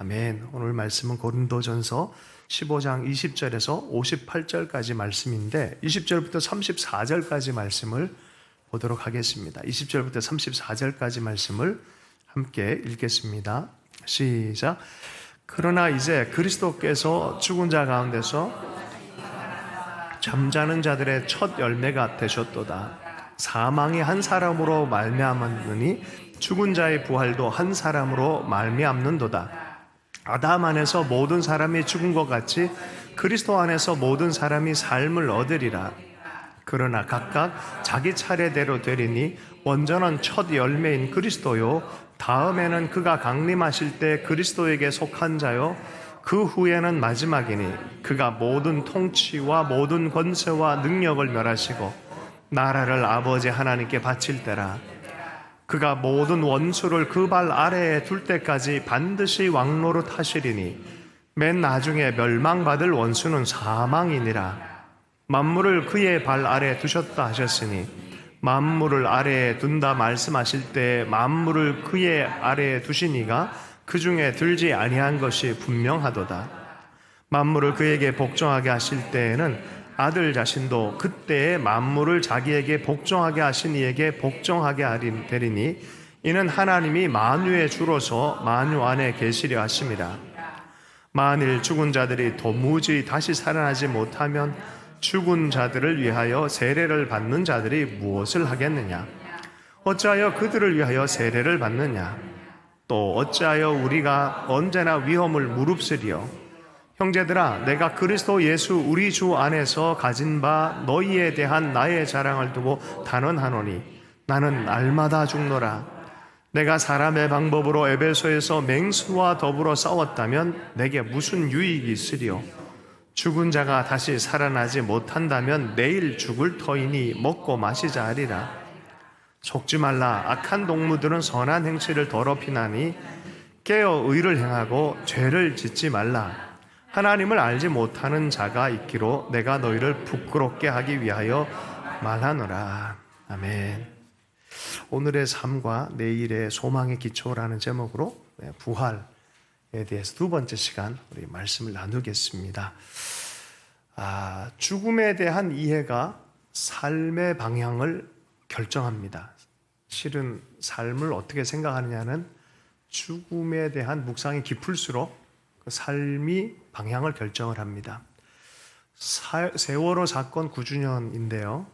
아멘. 오늘 말씀은 고린도전서 15장 20절에서 58절까지 말씀인데 20절부터 34절까지 말씀을 보도록 하겠습니다. 20절부터 34절까지 말씀을 함께 읽겠습니다. 시작. 그러나 이제 그리스도께서 죽은 자 가운데서 잠자는 자들의 첫 열매가 되셨도다. 사망이 한 사람으로 말미암았느니 죽은 자의 부활도 한 사람으로 말미암는도다. 아담 안에서 모든 사람이 죽은 것 같이 그리스도 안에서 모든 사람이 삶을 얻으리라. 그러나 각각 자기 차례대로 되리니 먼저는 첫 열매인 그리스도요, 다음에는 그가 강림하실 때 그리스도에게 속한 자요, 그 후에는 마지막이니 그가 모든 통치와 모든 권세와 능력을 멸하시고 나라를 아버지 하나님께 바칠 때라. 그가 모든 원수를 그 발 아래에 둘 때까지 반드시 왕노릇 하시리니 맨 나중에 멸망받을 원수는 사망이니라. 만물을 그의 발 아래에 두셨다 하셨으니 만물을 아래에 둔다 말씀하실 때 만물을 그의 아래에 두시니가 그 중에 들지 아니한 것이 분명하도다. 만물을 그에게 복종하게 하실 때에는 아들 자신도 그때에 만물을 자기에게 복종하게 하신 이에게 복종하게 되리니 이는 하나님이 만유의 주로서 만유 안에 계시려 하심이라. 만일 죽은 자들이 도무지 다시 살아나지 못하면 죽은 자들을 위하여 세례를 받는 자들이 무엇을 하겠느냐? 어찌하여 그들을 위하여 세례를 받느냐? 또 어찌하여 우리가 언제나 위험을 무릅쓰리요? 형제들아, 내가 그리스도 예수 우리 주 안에서 가진 바 너희에 대한 나의 자랑을 두고 단언하노니 나는 날마다 죽노라. 내가 사람의 방법으로 에베소에서 맹수와 더불어 싸웠다면 내게 무슨 유익이 있으리요? 죽은 자가 다시 살아나지 못한다면 내일 죽을 터이니 먹고 마시자 하리라. 속지 말라. 악한 동무들은 선한 행실을 더럽히나니 깨어 의를 행하고 죄를 짓지 말라. 하나님을 알지 못하는 자가 있기로 내가 너희를 부끄럽게 하기 위하여 말하노라. 아멘. 오늘의 삶과 내일의 소망의 기초라는 제목으로 부활에 대해서 두 번째 시간 우리 말씀을 나누겠습니다. 죽음에 대한 이해가 삶의 방향을 결정합니다. 실은 삶을 어떻게 생각하느냐는 죽음에 대한 묵상이 깊을수록 그 삶이 방향을 결정을 합니다. 세월호 사건 9주년인데요.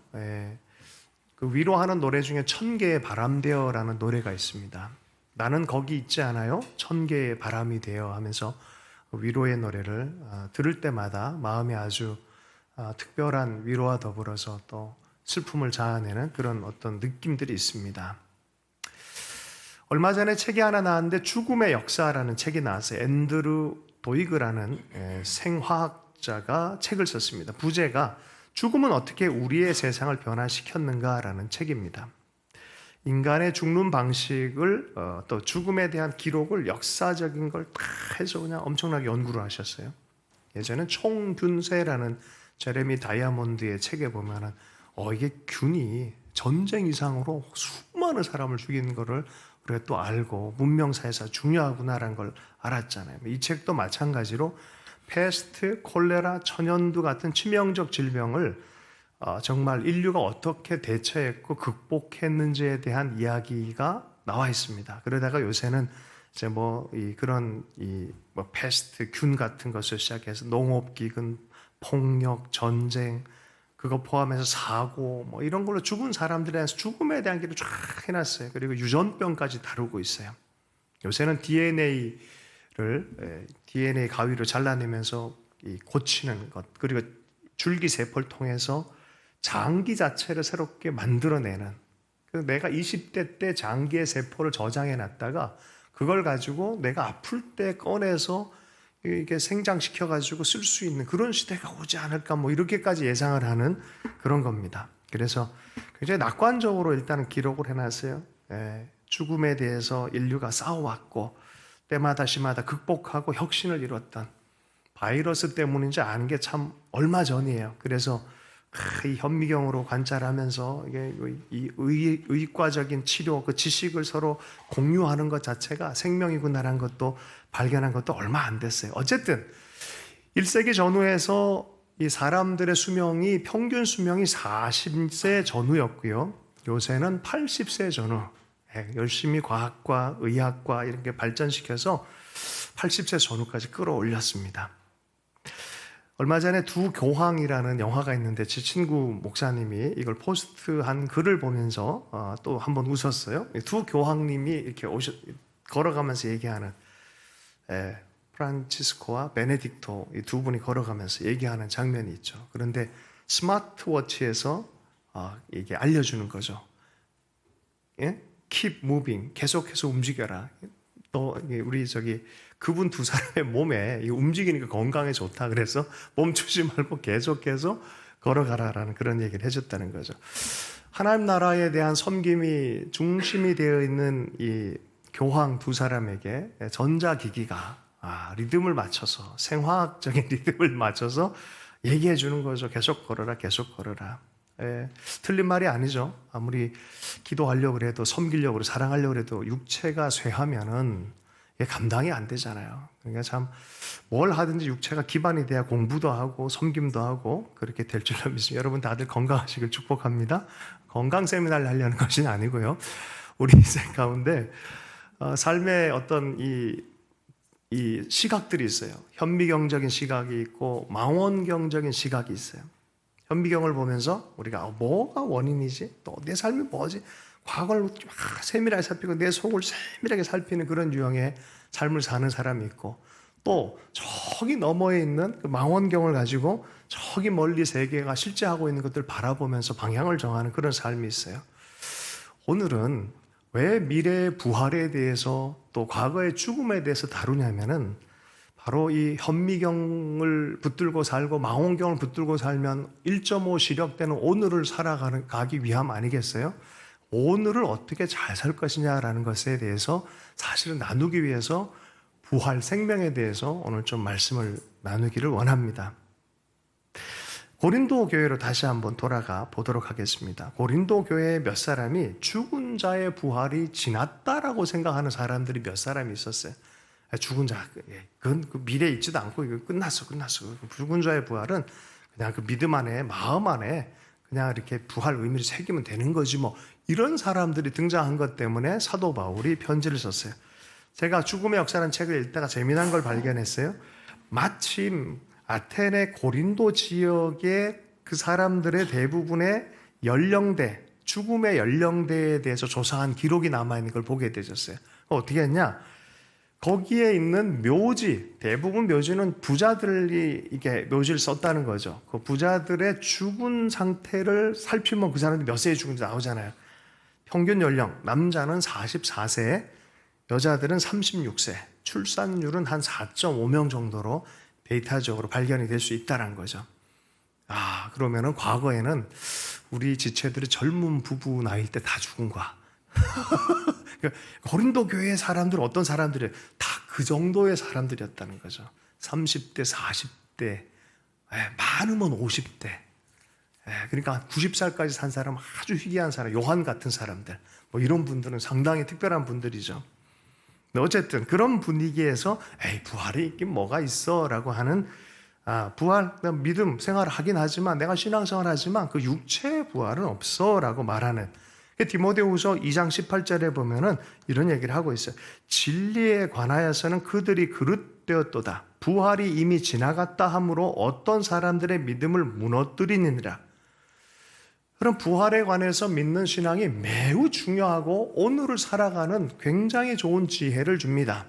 그 위로하는 노래 중에 1000개의 바람 되어라는 노래가 있습니다. 나는 거기 있지 않아요? 1000개의 바람이 되어 하면서 위로의 노래를 들을 때마다 마음에 아주 특별한 위로와 더불어서 또 슬픔을 자아내는 그런 어떤 느낌들이 있습니다. 얼마 전에 책이 하나 나왔는데 죽음의 역사라는 책이 나왔어요. 앤드루 도이그라는 생화학자가 책을 썼습니다. 부제가 죽음은 어떻게 우리의 세상을 변화시켰는가라는 책입니다. 인간의 죽는 방식을 또 죽음에 대한 기록을 역사적인 걸 다 해서 그냥 엄청나게 연구를 하셨어요. 예전엔 총균세라는 제레미 다이아몬드의 책에 보면은 이게 균이 전쟁 이상으로 수많은 사람을 죽이는 거를 우리가 또 알고 문명사에서 중요하구나라는 걸 알았잖아요. 이 책도 마찬가지로 패스트, 콜레라, 천연두 같은 치명적 질병을 정말 인류가 어떻게 대처했고 극복했는지에 대한 이야기가 나와 있습니다. 그러다가 요새는 이제 그런 패스트, 균 같은 것을 시작해서 농업기근, 폭력, 전쟁, 그거 포함해서 사고 이런 걸로 죽은 사람들에 대해서 죽음에 대한 길을 쫙 해놨어요. 그리고 유전병까지 다루고 있어요. 요새는 DNA 가위로 잘라내면서 고치는 것, 그리고 줄기세포를 통해서 장기 자체를 새롭게 만들어내는, 내가 20대 때 장기의 세포를 저장해놨다가 그걸 가지고 내가 아플 때 꺼내서 이게 생장시켜가지고 쓸 수 있는 그런 시대가 오지 않을까 이렇게까지 예상을 하는 그런 겁니다. 그래서 굉장히 낙관적으로 일단은 기록을 해놨어요. 죽음에 대해서 인류가 싸워왔고 때마다 시마다 극복하고 혁신을 이뤘던 바이러스 때문인지 아는 게 참 얼마 전이에요. 그래서 이 현미경으로 관찰하면서 이게 이 의과적인 치료 그 지식을 서로 공유하는 것 자체가 생명이구나라는 것도 발견한 것도 얼마 안 됐어요. 어쨌든 1세기 전후에서 이 사람들의 수명이 평균 수명이 40세 전후였고요. 요새는 80세 전후. 열심히 과학과 의학과 이렇게 발전시켜서 80세 전후까지 끌어올렸습니다. 얼마 전에 두 교황이라는 영화가 있는데 제 친구 목사님이 이걸 포스트한 글을 보면서 또 한번 웃었어요. 두 교황님이 이렇게 걸어가면서 얘기하는 프란치스코와 베네딕토 이 두 분이 걸어가면서 얘기하는 장면이 있죠. 그런데 스마트워치에서 이게 알려주는 거죠. 예? Keep moving, 계속해서 움직여라. 또 우리 그분 두 사람의 몸에 움직이니까 건강에 좋다. 그래서 멈추지 말고 계속해서 걸어가라라는 그런 얘기를 해줬다는 거죠. 하나님 나라에 대한 섬김이 중심이 되어 있는 이 교황 두 사람에게 전자기기가 리듬을 맞춰서 생화학적인 리듬을 맞춰서 얘기해 주는 거죠. 계속 걸어라, 계속 걸어라. 틀린 말이 아니죠. 아무리 기도하려고 해도 섬기려고 해도 사랑하려고 해도 육체가 쇠하면은 감당이 안 되잖아요. 그러니까 참 뭘 하든지 육체가 기반이 돼야 공부도 하고 섬김도 하고 그렇게 될 줄로 믿습니다. 여러분 다들 건강하시길 축복합니다. 건강 세미나를 하려는 것이 아니고요. 우리 인생 가운데 삶의 어떤 이 시각들이 있어요. 현미경적인 시각이 있고 망원경적인 시각이 있어요. 현미경을 보면서 우리가 뭐가 원인이지? 또 내 삶이 뭐지? 과거를 세밀하게 살피고 내 속을 세밀하게 살피는 그런 유형의 삶을 사는 사람이 있고 또 저기 너머에 있는 그 망원경을 가지고 저기 멀리 세계가 실제하고 있는 것들을 바라보면서 방향을 정하는 그런 삶이 있어요. 오늘은 왜 미래의 부활에 대해서 또 과거의 죽음에 대해서 다루냐면은 바로 이 현미경을 붙들고 살고 망원경을 붙들고 살면 1.5 시력되는 오늘을 살아가기 위함 아니겠어요? 오늘을 어떻게 잘 살 것이냐라는 것에 대해서 사실은 나누기 위해서 부활 생명에 대해서 오늘 좀 말씀을 나누기를 원합니다. 고린도 교회로 다시 한번 돌아가 보도록 하겠습니다. 고린도 교회에 몇 사람이 죽은 자의 부활이 지났다라고 생각하는 사람들이 몇 사람이 있었어요. 죽은 자, 그건 그 미래에 있지도 않고 이거 끝났어. 죽은 자의 부활은 그냥 그 믿음 안에 마음 안에 그냥 이렇게 부활 의미를 새기면 되는 거지 뭐 이런 사람들이 등장한 것 때문에 사도 바울이 편지를 썼어요. 제가 죽음의 역사라는 책을 읽다가 재미난 걸 발견했어요. 마침 아테네 고린도 지역의 그 사람들의 대부분의 연령대, 죽음의 연령대에 대해서 조사한 기록이 남아있는 걸 보게 되셨어요. 어떻게 했냐? 거기에 있는 묘지, 대부분 묘지는 부자들이 이게 묘지를 썼다는 거죠. 그 부자들의 죽은 상태를 살피면 그 사람들이 몇 세에 죽은지 나오잖아요. 평균 연령, 남자는 44세, 여자들은 36세, 출산율은 한 4.5명 정도로 데이터적으로 발견이 될 수 있다는 거죠. 그러면은 과거에는 우리 지체들이 젊은 부부 나이일 때 다 죽은 거야. 고린도 교회의 사람들은 어떤 사람들이에요? 다 그 정도의 사람들이었다는 거죠. 30대, 40대, 많으면 50대. 그러니까 90살까지 산 사람, 아주 희귀한 사람, 요한 같은 사람들, 뭐 이런 분들은 상당히 특별한 분들이죠. 어쨌든 그런 분위기에서 부활이 있긴 뭐가 있어 라고 하는 부활, 믿음 생활을 하긴 하지만 내가 신앙생활을 하지만 그 육체의 부활은 없어 라고 말하는 디모데후서 2장 18절에 보면은 이런 얘기를 하고 있어요. 진리에 관하여서는 그들이 그릇되었도다. 부활이 이미 지나갔다 하므로 어떤 사람들의 믿음을 무너뜨리느니라. 그럼 부활에 관해서 믿는 신앙이 매우 중요하고 오늘을 살아가는 굉장히 좋은 지혜를 줍니다.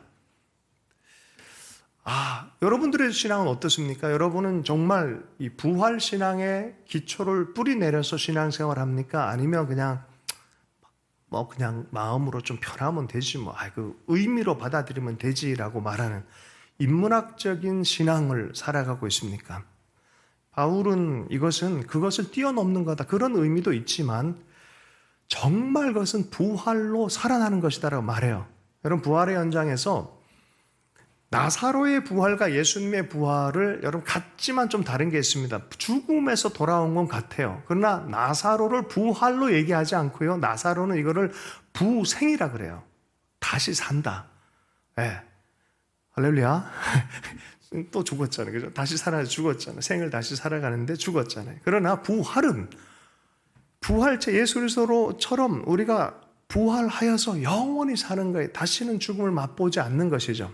여러분들의 신앙은 어떻습니까? 여러분은 정말 이 부활 신앙의 기초를 뿌리 내려서 신앙생활 합니까? 아니면 그냥 마음으로 좀 편하면 되지 그 의미로 받아들이면 되지라고 말하는 인문학적인 신앙을 살아가고 있습니까? 바울은 그것을 뛰어넘는 거다. 그런 의미도 있지만 정말 그것은 부활로 살아나는 것이다라고 말해요. 여러분 부활의 현장에서 나사로의 부활과 예수님의 부활을 여러분 같지만 좀 다른 게 있습니다. 죽음에서 돌아온 건 같아요. 그러나 나사로를 부활로 얘기하지 않고요. 나사로는 이거를 부생이라 그래요. 다시 산다. 예. 할렐루야. 또 죽었잖아요. 그죠? 다시 살아 죽었잖아요. 생을 다시 살아가는데 죽었잖아요. 그러나 부활은 부활체 예수 그리스도처럼 우리가 부활하여서 영원히 사는 거예요. 다시는 죽음을 맛보지 않는 것이죠.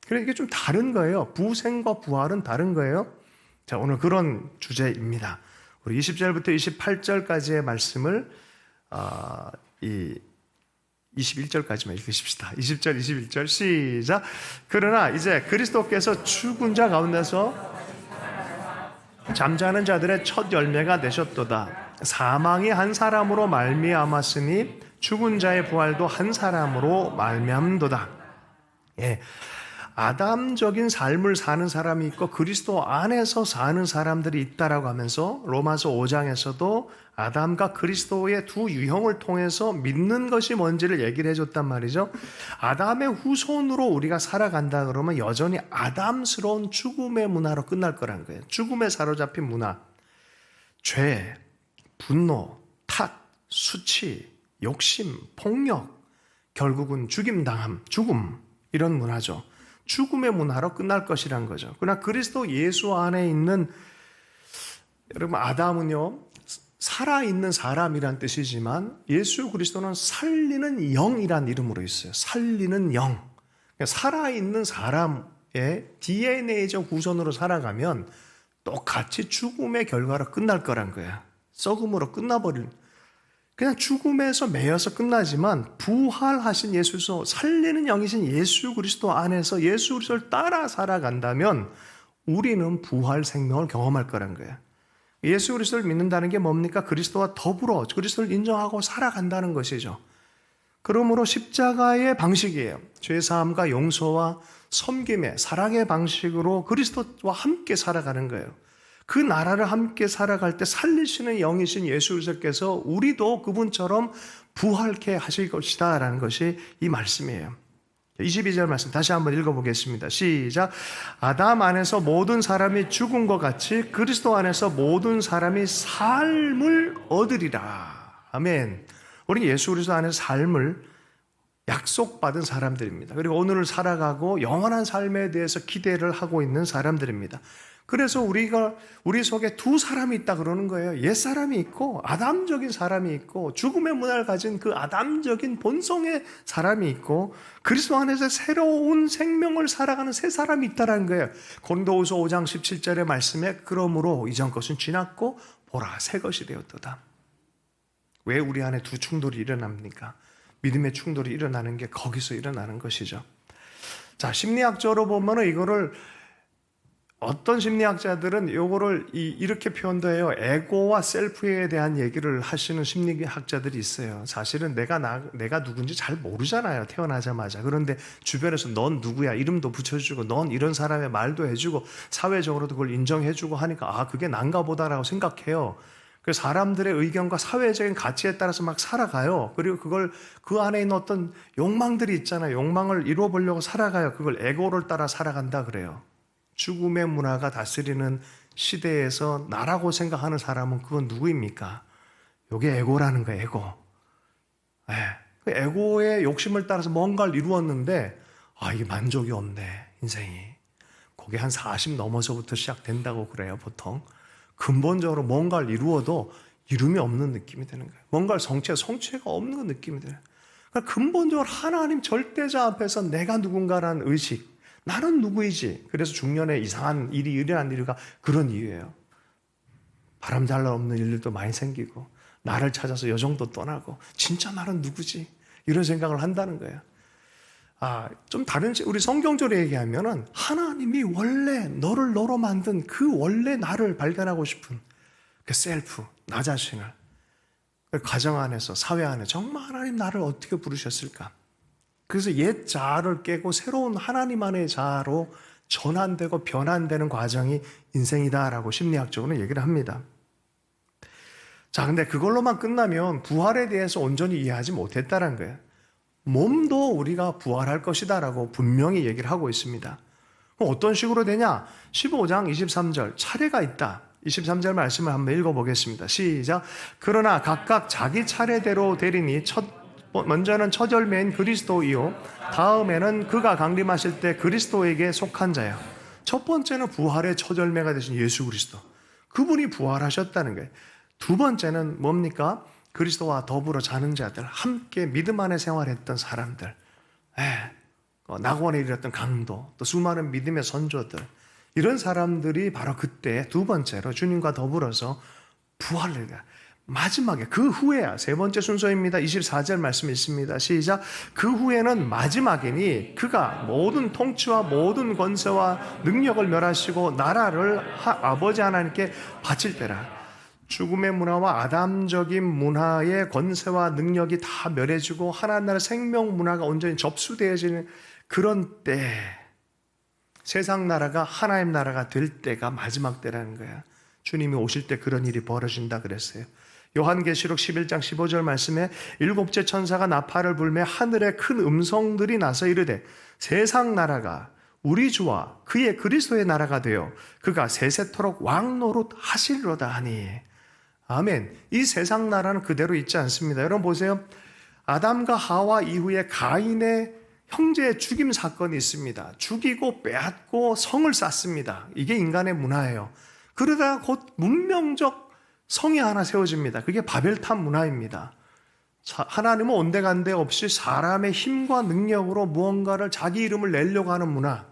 그러니까 이게 좀 다른 거예요. 부생과 부활은 다른 거예요. 자, 오늘 그런 주제입니다. 우리 20절부터 28절까지의 말씀을 21절까지만 읽으십시다. 20절, 21절 시작. 그러나 이제 그리스도께서 죽은 자 가운데서 잠자는 자들의 첫 열매가 되셨도다. 사망이 한 사람으로 말미암았으니 죽은 자의 부활도 한 사람으로 말미암도다. 예. 아담적인 삶을 사는 사람이 있고 그리스도 안에서 사는 사람들이 있다라고 하면서 로마서 5장에서도 아담과 그리스도의 두 유형을 통해서 믿는 것이 뭔지를 얘기를 해줬단 말이죠. 아담의 후손으로 우리가 살아간다 그러면 여전히 아담스러운 죽음의 문화로 끝날 거라는 거예요. 죽음에 사로잡힌 문화, 죄, 분노, 탓, 수치, 욕심, 폭력, 결국은 죽임당함, 죽음, 이런 문화죠. 죽음의 문화로 끝날 것이란 거죠. 그러나 그리스도 예수 안에 있는 여러분 아담은요 살아있는 사람이란 뜻이지만 예수 그리스도는 살리는 영이란 이름으로 있어요. 살리는 영. 그러니까 살아있는 사람의 DNA적 후손으로 살아가면 똑같이 죽음의 결과로 끝날 거란 거야. 썩음으로 끝나버린 그냥 죽음에서 매여서 끝나지만 부활하신 예수 그리스도 살리는 영이신 예수 그리스도 안에서 예수 그리스도를 따라 살아간다면 우리는 부활 생명을 경험할 거란 거예요. 예수 그리스도를 믿는다는 게 뭡니까? 그리스도와 더불어 그리스도를 인정하고 살아간다는 것이죠. 그러므로 십자가의 방식이에요. 죄사함과 용서와 섬김의 사랑의 방식으로 그리스도와 함께 살아가는 거예요. 그 나라를 함께 살아갈 때 살리시는 영이신 예수 그리스도께서 우리도 그분처럼 부활케 하실 것이다 라는 것이 이 말씀이에요. 22절 말씀 다시 한번 읽어보겠습니다. 시작. 아담 안에서 모든 사람이 죽은 것 같이 그리스도 안에서 모든 사람이 삶을 얻으리라. 아멘. 우리 예수 그리스도 안에서 삶을 약속받은 사람들입니다. 그리고 오늘을 살아가고 영원한 삶에 대해서 기대를 하고 있는 사람들입니다. 그래서 우리 속에 두 사람이 있다 그러는 거예요. 옛사람이 있고 아담적인 사람이 있고 죽음의 문화를 가진 그 아담적인 본성의 사람이 있고 그리스도 안에서 새로운 생명을 살아가는 새 사람이 있다는 거예요. 고린도후서 5장 17절의 말씀에 그러므로 이전 것은 지났고 보라 새 것이 되었도다. 왜 우리 안에 두 충돌이 일어납니까? 믿음의 충돌이 일어나는 게 거기서 일어나는 것이죠. 자, 심리학적으로 보면 이거를 어떤 심리학자들은 이거를 이렇게 표현도 해요. 에고와 셀프에 대한 얘기를 하시는 심리학자들이 있어요. 사실은 내가 누군지 잘 모르잖아요. 태어나자마자. 그런데 주변에서 넌 누구야? 이름도 붙여주고 넌 이런 사람의 말도 해주고 사회적으로도 그걸 인정해주고 하니까 그게 난가 보다라고 생각해요. 그 사람들의 의견과 사회적인 가치에 따라서 막 살아가요. 그리고 그걸 그 안에 있는 어떤 욕망들이 있잖아요. 욕망을 이루어보려고 살아가요. 그걸 에고를 따라 살아간다 그래요. 죽음의 문화가 다스리는 시대에서 나라고 생각하는 사람은 그건 누구입니까? 이게 에고라는 거예요. 에고. 네. 그 에고의 욕심을 따라서 뭔가를 이루었는데 이게 만족이 없네 인생이. 그게 한 40 넘어서부터 시작된다고 그래요. 보통 근본적으로 뭔가를 이루어도 이름이 없는 느낌이 드는 거예요. 뭔가를 성취가 없는 느낌이 드는 거예요. 그러니까 근본적으로 하나님 절대자 앞에서 내가 누군가라는 의식, 나는 누구이지? 그래서 중년에 이상한 일이 일어난 이유가 그런 이유예요. 바람잘 없는 일들도 많이 생기고 나를 찾아서 여정도 떠나고 진짜 나는 누구지? 이런 생각을 한다는 거예요. 좀 다른 우리 성경적으로 얘기하면은 하나님이 원래 너를 너로 만든 그 원래 나를 발견하고 싶은 그 셀프, 나 자신을 가정 안에서 사회 안에 정말 하나님 나를 어떻게 부르셨을까? 그래서 옛 자아를 깨고 새로운 하나님 안의 자아로 전환되고 변환되는 과정이 인생이다라고 심리학적으로 얘기를 합니다. 자, 근데 그걸로만 끝나면 부활에 대해서 온전히 이해하지 못했다는 거예요. 몸도 우리가 부활할 것이다라고 분명히 얘기를 하고 있습니다. 그럼 어떤 식으로 되냐? 15장 23절 차례가 있다. 23절 말씀을 한번 읽어보겠습니다. 시작. 그러나 각각 자기 차례대로 되리니 먼저는 첫 열매인 그리스도이요 다음에는 그가 강림하실 때 그리스도에게 속한 자요. 첫 번째는 부활의 첫 열매가 되신 예수 그리스도. 그분이 부활하셨다는 거예요. 두 번째는 뭡니까? 그리스도와 더불어 자는 자들, 함께 믿음 안에 생활했던 사람들, 낙원에 이르렀던 강도, 또 수많은 믿음의 선조들, 이런 사람들이 바로 그때 두 번째로 주님과 더불어서 부활을 해요. 마지막에 그 후에야 세 번째 순서입니다. 24절 말씀 있습니다. 시작. 그 후에는 마지막이니 그가 모든 통치와 모든 권세와 능력을 멸하시고 나라를 아버지 하나님께 바칠 때라. 죽음의 문화와 아담적인 문화의 권세와 능력이 다 멸해지고 하나님 나라 생명 문화가 온전히 접수되어지는 그런 때, 세상 나라가 하나님 나라가 될 때가 마지막 때라는 거야. 주님이 오실 때 그런 일이 벌어진다 그랬어요. 요한계시록 11장 15절 말씀에 일곱째 천사가 나팔을 불매 하늘에 큰 음성들이 나서 이르되 세상 나라가 우리 주와 그의 그리스도의 나라가 되어 그가 세세토록 왕노릇 하시리로다 하니. 아멘. 이 세상 나라는 그대로 있지 않습니다. 여러분 보세요. 아담과 하와 이후에 가인의 형제의 죽임 사건이 있습니다. 죽이고 빼앗고 성을 쌓습니다. 이게 인간의 문화예요. 그러다가 곧 문명적 성이 하나 세워집니다. 그게 바벨탑 문화입니다. 하나님은 온데간데 없이 사람의 힘과 능력으로 무언가를 자기 이름을 내려고 하는 문화,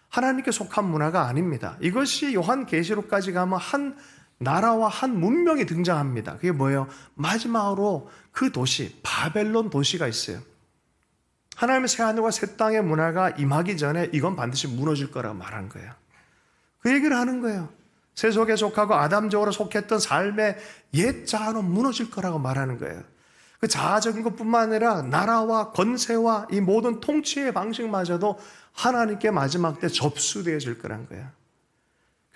하나님께 속한 문화가 아닙니다. 이것이 요한계시록까지 가면 한 나라와 한 문명이 등장합니다. 그게 뭐예요? 마지막으로 그 도시, 바벨론 도시가 있어요. 하나님의 새하늘과 새 땅의 문화가 임하기 전에 이건 반드시 무너질 거라고 말한 거예요. 그 얘기를 하는 거예요. 세속에 속하고 아담적으로 속했던 삶의 옛 자아는 무너질 거라고 말하는 거예요. 그 자아적인 것뿐만 아니라 나라와 권세와 이 모든 통치의 방식마저도 하나님께 마지막 때 접수되어질 거란 거예요.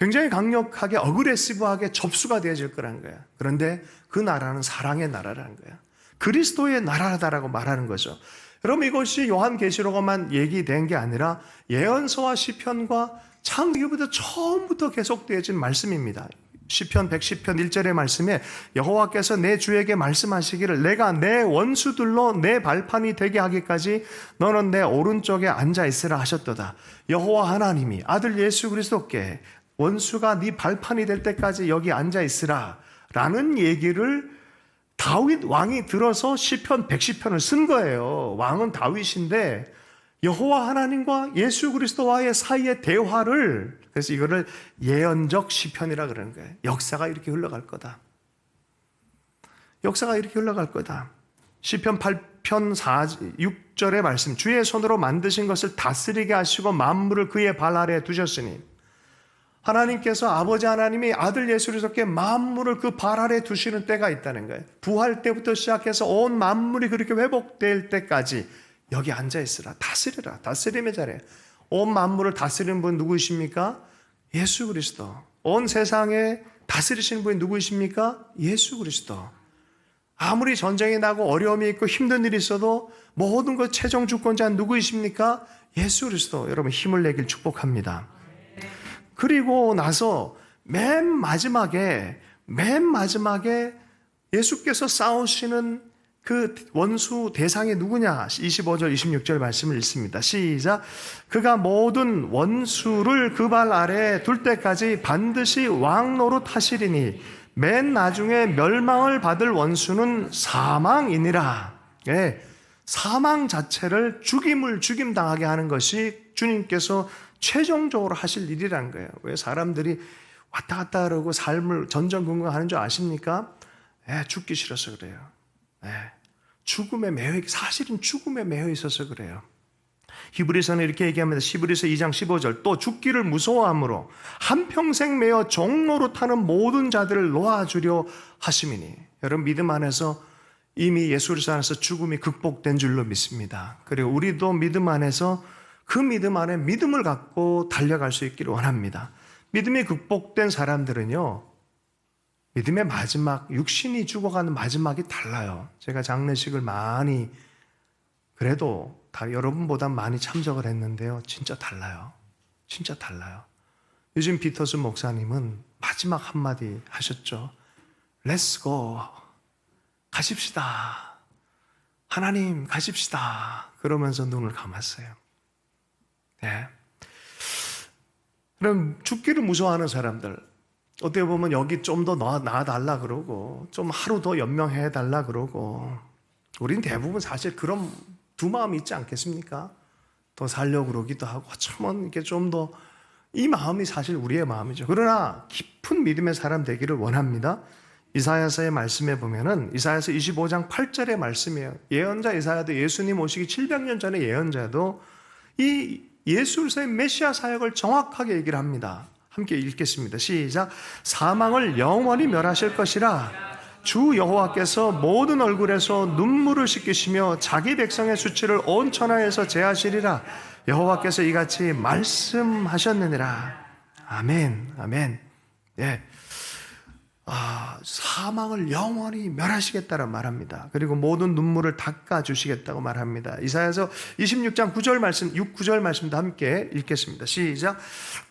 굉장히 강력하게 어그레시브하게 접수가 되어질 거란 거예요. 그런데 그 나라는 사랑의 나라라는 거예요. 그리스도의 나라다라고 말하는 거죠. 여러분 이것이 요한계시록에만 얘기된 게 아니라 예언서와 시편과 창세기부터 처음부터 계속되어진 말씀입니다. 시편 110편 1절의 말씀에 여호와께서 내 주에게 말씀하시기를 내가 내 원수들로 내 발판이 되게 하기까지 너는 내 오른쪽에 앉아 있으라 하셨도다. 여호와 하나님이 아들 예수 그리스도께 원수가 네 발판이 될 때까지 여기 앉아 있으라 라는 얘기를 다윗 왕이 들어서 시편 110편을 쓴 거예요. 왕은 다윗인데 여호와 하나님과 예수 그리스도와의 사이의 대화를, 그래서 이거를 예언적 시편이라 그러는 거예요. 역사가 이렇게 흘러갈 거다. 역사가 이렇게 흘러갈 거다. 시편 8편 6절의 말씀, 주의 손으로 만드신 것을 다스리게 하시고 만물을 그의 발 아래에 두셨으니, 하나님께서 아버지 하나님이 아들 예수 그리스도께 만물을 그 발 아래에 두시는 때가 있다는 거예요. 부활 때부터 시작해서 온 만물이 그렇게 회복될 때까지 여기 앉아있으라. 다스리라. 다스림의 자리에. 온 만물을 다스리는 분 누구이십니까? 예수 그리스도. 온 세상에 다스리시는 분이 누구이십니까? 예수 그리스도. 아무리 전쟁이 나고 어려움이 있고 힘든 일이 있어도 모든 것 최종 주권자는 누구이십니까? 예수 그리스도. 여러분 힘을 내길 축복합니다. 그리고 나서 맨 마지막에 예수께서 싸우시는 그 원수 대상이 누구냐? 25절, 26절 말씀을 읽습니다. 시작. 그가 모든 원수를 그 발 아래에 둘 때까지 반드시 왕노릇 하시리니 맨 나중에 멸망을 받을 원수는 사망이니라. 예, 사망 자체를 죽임 당하게 하는 것이 주님께서 최종적으로 하실 일이라는 거예요. 왜 사람들이 왔다 갔다 하려고 삶을 전전긍긍하는 줄 아십니까? 죽기 싫어서 그래요. 죽음에 사실은 죽음에 매여 있어서 그래요. 히브리서는 이렇게 얘기합니다. 히브리서 2장 15절. 또 죽기를 무서워함으로 한평생 매여 종노릇하는 모든 자들을 놓아주려 하심이니. 여러분 믿음 안에서 이미 예수 그리스도 안에서 죽음이 극복된 줄로 믿습니다. 그리고 우리도 믿음 안에서 그 믿음 안에 믿음을 갖고 달려갈 수 있기를 원합니다. 믿음이 극복된 사람들은요, 믿음의 마지막, 육신이 죽어가는 마지막이 달라요. 제가 장례식을 많이, 그래도 다 여러분보다 많이 참석을 했는데요. 진짜 달라요. 진짜 달라요. 요즘 피터슨 목사님은 마지막 한마디 하셨죠. Let's go. 가십시다. 하나님 가십시다. 그러면서 눈을 감았어요. 네. 그럼 죽기를 무서워하는 사람들, 어떻게 보면 여기 좀 더 나아달라 그러고 좀 하루 더 연명해달라 그러고, 우린 대부분 사실 그런 두 마음이 있지 않겠습니까? 더 살려고 그러기도 하고 참 이렇게 좀 더, 이 마음이 사실 우리의 마음이죠. 그러나 깊은 믿음의 사람 되기를 원합니다. 이사야서의 말씀에 보면은 이사야서 25장 8절의 말씀이에요. 예언자 이사야도 예수님 오시기 700년 전에 예언자도 이 예수의 메시아 사역을 정확하게 얘기를 합니다. 함께 읽겠습니다. 시작. 사망을 영원히 멸하실 것이라. 주 여호와께서 모든 얼굴에서 눈물을 씻기시며 자기 백성의 수치를 온 천하에서 제하시리라. 여호와께서 이같이 말씀하셨느니라. 아멘. 아멘. 예. 사망을 영원히 멸하시겠다고 말합니다. 그리고 모든 눈물을 닦아주시겠다고 말합니다. 이사야서 26장 9절 말씀, 9절 말씀도 함께 읽겠습니다. 시작.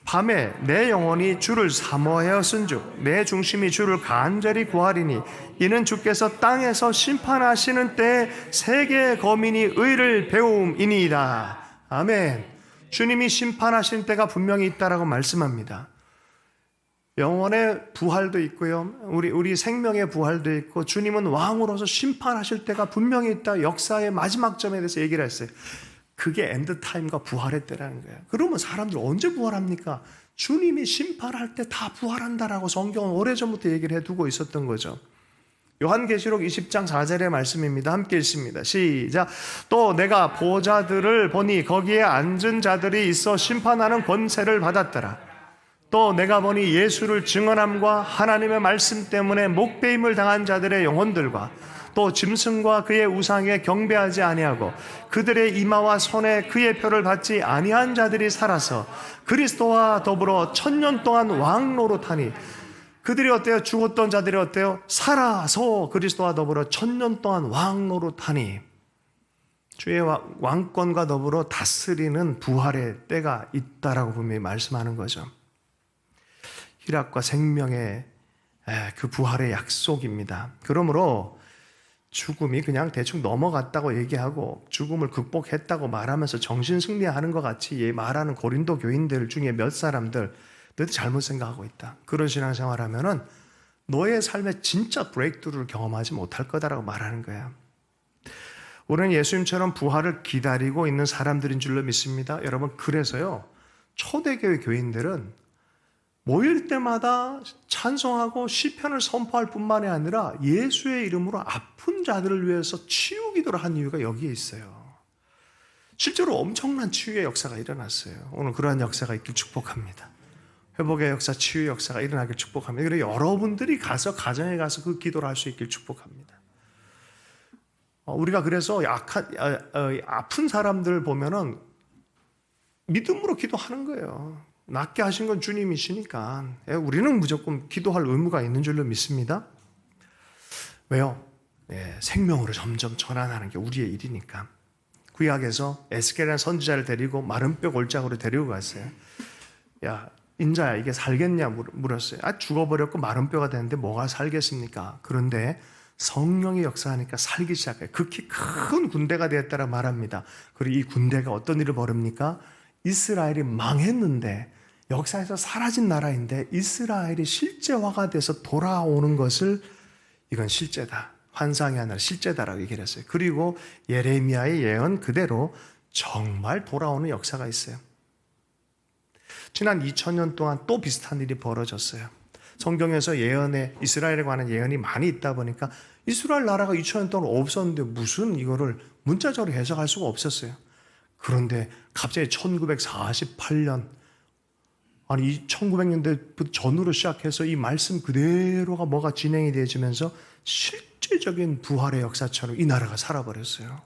밤에 내 영혼이 주를 사모하였은즉 내 중심이 주를 간절히 구하리니 이는 주께서 땅에서 심판하시는 때에 세계의 거민이 의를 배움이니이다. 아멘. 주님이 심판하시는 때가 분명히 있다라고 말씀합니다. 영혼의 부활도 있고요. 우리 생명의 부활도 있고, 주님은 왕으로서 심판하실 때가 분명히 있다. 역사의 마지막 점에 대해서 얘기를 했어요. 그게 엔드타임과 부활의 때라는 거예요. 그러면 사람들 언제 부활합니까? 주님이 심판할 때 다 부활한다라고 성경은 오래전부터 얘기를 해두고 있었던 거죠. 요한계시록 20장 4절의 말씀입니다. 함께 읽습니다. 시작. 또 내가 보좌들을 보니 거기에 앉은 자들이 있어 심판하는 권세를 받았더라. 또 내가 보니 예수를 증언함과 하나님의 말씀 때문에 목배임을 당한 자들의 영혼들과 또 짐승과 그의 우상에 경배하지 아니하고 그들의 이마와 손에 그의 표를 받지 아니한 자들이 살아서 그리스도와 더불어 1000년 동안 왕노릇하니. 그들이 어때요? 죽었던 자들이 어때요? 살아서 그리스도와 더불어 1000년 동안 왕노릇하니. 주의 왕권과 더불어 다스리는 부활의 때가 있다라고 분명히 말씀하는 거죠. 희락과 생명의 그 부활의 약속입니다. 그러므로 죽음이 그냥 대충 넘어갔다고 얘기하고 죽음을 극복했다고 말하면서 정신승리하는 것 같이 말하는 고린도 교인들 중에 몇 사람들, 너희들 잘못 생각하고 있다. 그런 신앙생활하면은 너의 삶에 진짜 브레이크트루를 경험하지 못할 거다라고 말하는 거야. 우리는 예수님처럼 부활을 기다리고 있는 사람들인 줄로 믿습니다. 여러분, 그래서요, 초대교회 교인들은 모일 때마다 찬송하고 시편을 선포할 뿐만이 아니라 예수의 이름으로 아픈 자들을 위해서 치유 기도를 한 이유가 여기에 있어요. 실제로 엄청난 치유의 역사가 일어났어요. 오늘 그러한 역사가 있길 축복합니다. 회복의 역사, 치유의 역사가 일어나길 축복합니다. 그래서 여러분들이 가서 가정에 가서 그 기도를 할 수 있길 축복합니다. 우리가 그래서 아픈 사람들 보면은 믿음으로 기도하는 거예요. 낫게 하신 건 주님이시니까 우리는 무조건 기도할 의무가 있는 줄로 믿습니다. 왜요? 생명으로 점점 전환하는 게 우리의 일이니까. 구약에서 에스겔이라는 선지자를 데리고 마른 뼈 골짜기로 데리고 갔어요. 야, 인자야, 이게 살겠냐 물었어요. 죽어버렸고 마른 뼈가 되는데 뭐가 살겠습니까? 그런데 성령이 역사하니까 살기 시작해요. 극히 큰 군대가 되었다라 말합니다. 그리고 이 군대가 어떤 일을 벌입니까? 이스라엘이 망했는데, 역사에서 사라진 나라인데 이스라엘이 실제화가 돼서 돌아오는 것을, 이건 실제다, 환상이 아니라 실제다라고 얘기를 했어요. 그리고 예레미야의 예언 그대로 정말 돌아오는 역사가 있어요. 지난 2000년 동안 또 비슷한 일이 벌어졌어요. 성경에서 이스라엘에 관한 예언이 많이 있다 보니까 이스라엘 나라가 2000년 동안 없었는데 무슨 이거를 문자적으로 해석할 수가 없었어요. 그런데 갑자기 1948년, 아니 1900년대 전후로 시작해서 이 말씀 그대로가 뭐가 진행이 되어지면서 실제적인 부활의 역사처럼 이 나라가 살아버렸어요.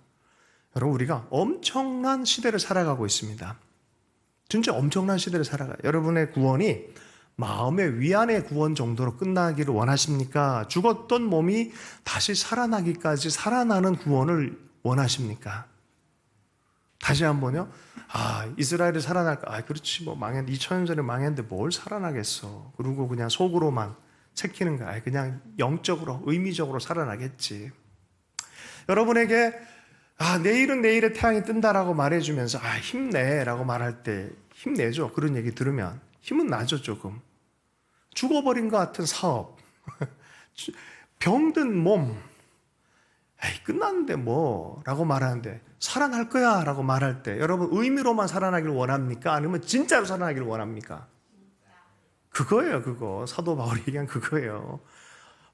여러분, 우리가 엄청난 시대를 살아가고 있습니다. 진짜 엄청난 시대를 살아가요. 여러분의 구원이 마음의 위안의 구원 정도로 끝나기를 원하십니까? 죽었던 몸이 다시 살아나기까지 살아나는 구원을 원하십니까? 다시 한번요. 이스라엘이 살아날까? 그렇지, 뭐 망했는데 2000년 전에 망했는데 뭘 살아나겠어. 그리고 그냥 속으로만 새기는 거야. 그냥 영적으로, 의미적으로 살아나겠지. 여러분에게 내일은 내일의 태양이 뜬다라고 말해주면서 힘내라고 말할 때 힘내죠. 그런 얘기 들으면 힘은 나죠. 조금 죽어버린 것 같은 사업, 병든 몸, 끝났는데 뭐 라고 말하는데 살아날 거야 라고 말할 때 여러분 의미로만 살아나길 원합니까? 아니면 진짜로 살아나길 원합니까? 그거예요. 그거 사도 바울이 얘기한 그거예요.